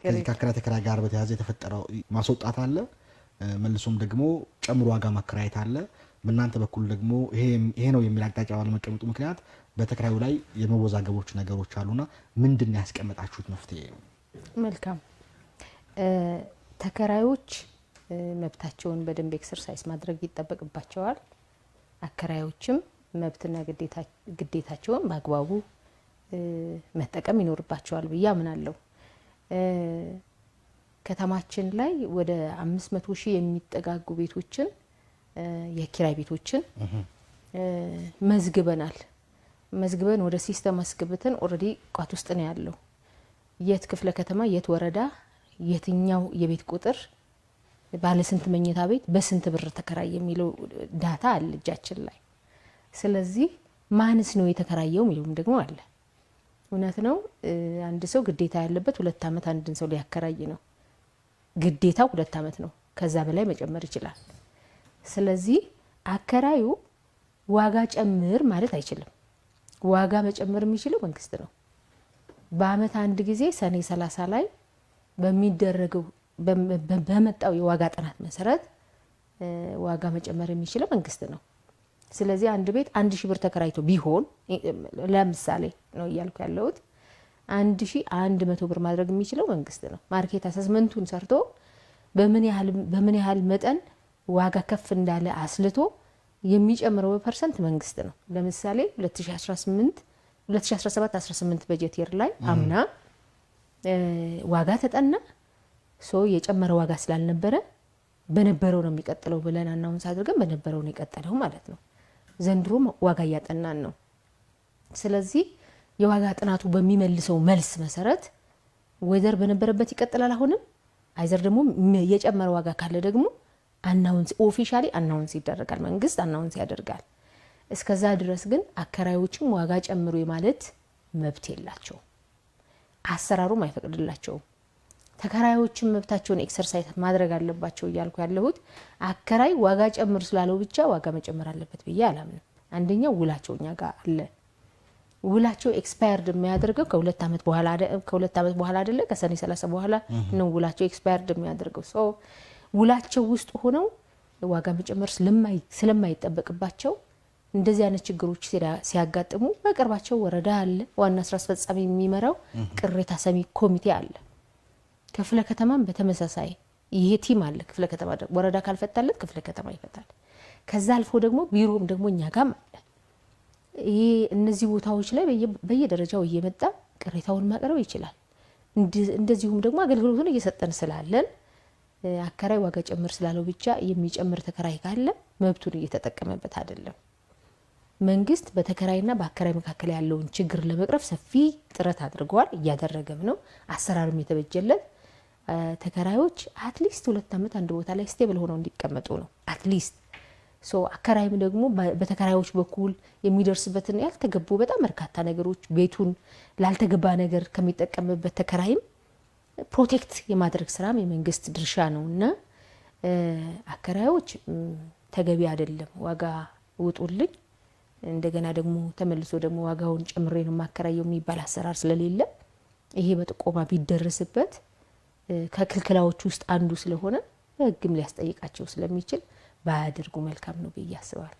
ከዚህ ከአከራይ ተከራይ ጋር በተያያዘ የተፈጠረው ማስወጣት አለ፣ መልሶም ደግሞ ጨምሮ ዋጋ ማከራየት አለ። በእናንተ በኩል ደግሞ ይሄ ነው የሚል አቅጣጫ ባለመቀመጡ ምክንያት በተከራዩ ላይ የመወዛገቦች ነገሮች አሉና ምንድን ያስቀመጣችሁት መፍትሄ? መልካም ተከራዮች መብታቸውን በደንብ ኤክሰርሳይዝ ማድረግ ይጠበቅባቸዋል። አከራዮችም መብትና ግዴታቸውን በአግባቡ መጠቀም ይኖርባቸዋል ብዬ አምናለሁ። ከተማችን ላይ ወደ 500 ሺህ የሚጠጋጉ ቤቶችን የኪራይ ቤቶችን መዝግበን ወደ ሲስተም አስገብተን ኦልሬዲ ቋት ውስጥ ነው ያለው። የት ክፍለ ከተማ የት ወረዳ የትኛው የቤት ቁጥር ባለ ስንት መኝታ ቤት በስንት ብር ተከራየ የሚለው ዳታ አለ እጃችን ላይ። ስለዚህ ማንስ ነው የተከራየው የሚለውም ደግሞ አለ። እውነት ነው አንድ ሰው ግዴታ ያለበት 2 አመት አንድን ሰው ሊያከራይ ነው። ግዴታው 2 አመት ነው፣ ከዛ በላይ መጨመር ይችላል። ስለዚህ አከራዩ ዋጋ ጨምር ማለት አይችልም። ዋጋ መጨመር የሚችለው መንግስት ነው። በአመት አንድ ጊዜ ሰኔ 30 ላይ በሚደረገው በመጣው የዋጋ ጥናት መሰረት ዋጋ መጨመር የሚችለው መንግስት ነው። ስለዚህ አንድ ቤት 1000 ብር ተከራይቶ ቢሆን ለምሳሌ ነው እያልኩ ያለሁት 1100 ብር ማድረግ የሚችለው መንግስት ነው። ማርኬት አሰስመንቱን ሰርቶ በምን ያህል መጠን ዋጋ ከፍ እንዳለ አስልቶ የሚጨምረው በፐርሰንት መንግስት ነው። ለምሳሌ 2017-18 በጀት የር ላይ አምና ዋጋ ተጠና የጨመረ ዋጋ ስላልነበረ በነበረው ነው የሚቀጥለው ብለን አናውንስ አድርገን በነበረው ነው የቀጠለው ማለት ነው። ዘንድሮ ዋጋ እያጠናን ነው። ስለዚህ የዋጋ ጥናቱ በሚመልሰው መልስ መሰረት ወይዘር በነበረበት ይቀጥላል። አሁንም አይዘር ደግሞ የጨመረ ዋጋ ካለ ደግሞ አናውንስ ኦፊሻሊ አናውንስ ይደረጋል፣ መንግስት አናውንስ ያደርጋል። እስከዛ ድረስ ግን አከራዮችም ዋጋ ጨምሩ የማለት መብት የላቸው፣ አሰራሩም አይፈቅድላቸውም። ተከራዮችም መብታቸውን ኤክሰርሳይዝ ማድረግ አለባቸው እያልኩ ያለሁት አከራይ ዋጋ ጨምር ስላለው ብቻ ዋጋ መጨመር አለበት ብዬ አላምንም። አንደኛው ውላቸው እኛ ጋር አለ። ውላቸው ኤክስፓየርድ የሚያደርገው ከ2 አመት በኋላ አይደለ፣ ከሰኔ 30 በኋላ ነው ውላቸው ኤክስፓየርድ የሚያደርገው። ውላቸው ውስጥ ሆነው ዋጋ መጨመር ስለማይጠበቅባቸው እንደዚህ አይነት ችግሮች ሲያጋጥሙ በቅርባቸው ወረዳ አለ፣ ዋና ስራ አስፈጻሚ የሚመራው ቅሬታ ሰሚ ኮሚቴ አለ። ክፍለ ከተማም በተመሳሳይ ይሄ ቲም አለ። ክፍለ ከተማ ደግሞ ወረዳ ካልፈታለት ክፍለ ከተማ ይፈታል። ከዛ አልፎ ደግሞ ቢሮም ደግሞ እኛ ጋር አለ። ይሄ እነዚህ ቦታዎች ላይ በየደረጃው እየመጣ ቅሬታውን ማቅረብ ይችላል። እንደዚሁም ደግሞ አገልግሎቱን እየሰጠን ስላለን አከራይ ዋጋ ጨምር ስላለው ብቻ የሚጨምር ተከራይ ካለ መብቱን እየተጠቀመበት አይደለም። መንግስት በተከራይና በአከራይ መካከል ያለውን ችግር ለመቅረፍ ሰፊ ጥረት አድርጓል፣ እያደረገም ነው። አሰራርም የተበጀለት ተከራዮች አትሊስት 2 አመት አንድ ቦታ ላይ ስቴብል ሆነው እንዲቀመጡ ነው አትሊስት። አከራይም ደግሞ በተከራዮች በኩል የሚደርስበትን ያልተገቡ በጣም በርካታ ነገሮች ቤቱን ላልተገባ ነገር ከሚጠቀምበት ተከራይም ፕሮቴክት የማድረግ ስራም የመንግስት ድርሻ ነውና አከራዮች ተገቢ አይደለም ዋጋ ውጡልኝ እንደገና ደግሞ ተመልሶ ደግሞ ዋጋውን ጨምሬ ነው ማከራየው የሚባል አሰራር ስለሌለ ይሄ በጥቆማ ቢደረስበት ከክልክላዎች ውስጥ አንዱ ስለሆነ በህግም ሊያስጠይቃቸው ስለሚችል ባያደርጉ መልካም ነው ብዬ አስባለሁ።